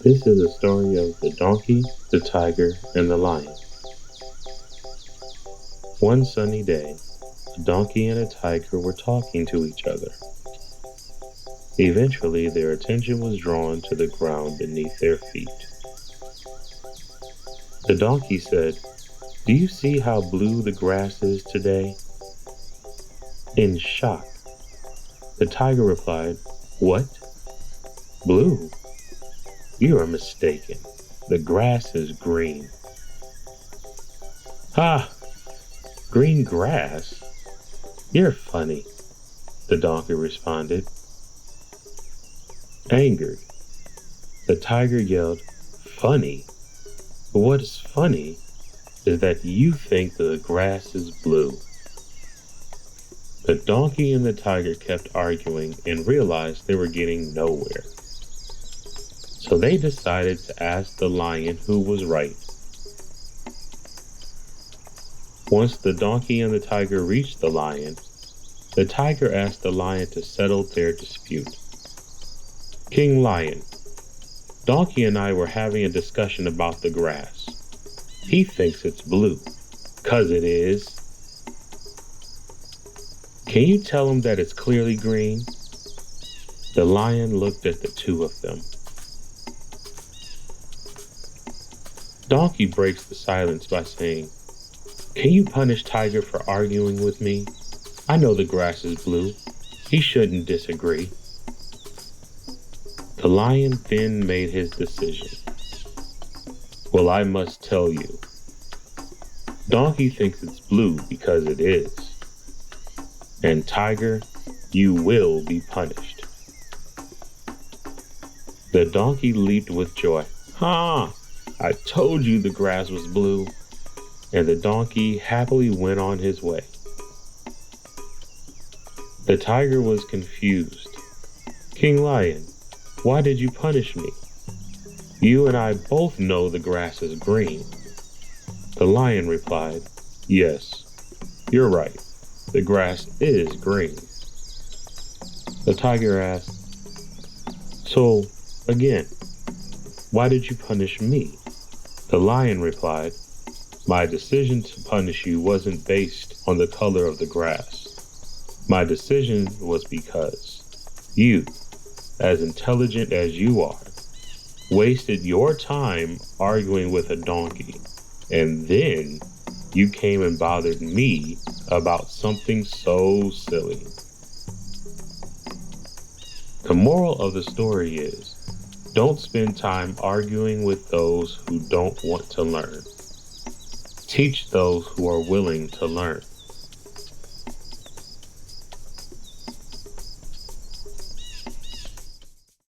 This is a story of the donkey, the tiger, and the lion. One sunny day, a donkey and a tiger were talking to each other. Eventually, their attention was drawn to the ground beneath their feet. The donkey said, "Do you see how blue the grass is today?" In shock, the tiger replied, "What? Blue? You are mistaken. The grass is green." "Ha! Green grass? You're funny," the donkey responded. Angered, the tiger yelled, "Funny? What is funny is that you think the grass is blue." The donkey and the tiger kept arguing and realized they were getting nowhere. So they decided to ask the lion who was right. Once the donkey and the tiger reached the tiger asked the lion to settle their dispute. "King Lion, Donkey and I were having a discussion about the grass. He thinks it's blue, 'cause it is. Can you tell him that it's clearly green?" The lion looked at the two of them. Donkey breaks the silence by saying, "Can you punish Tiger for arguing with me? I know the grass is blue. He shouldn't disagree." The lion then made his decision. "Well, I must tell you. Donkey thinks it's blue because it is. And Tiger, you will be punished." The donkey leaped with joy. "Ha! I told you the grass was blue." And the donkey happily went on his way. The tiger was confused. "King Lion, why did you punish me? You and I both know the grass is green." The lion replied, "Yes, you're right. The grass is green." The tiger asked, "So, again, why did you punish me?" The lion replied, "My decision to punish you wasn't based on the color of the grass. My decision was because you, as intelligent as you are, wasted your time arguing with a donkey, and then you came and bothered me about something so silly." The moral of the story is, don't spend time arguing with those who don't want to learn. Teach those who are willing to learn.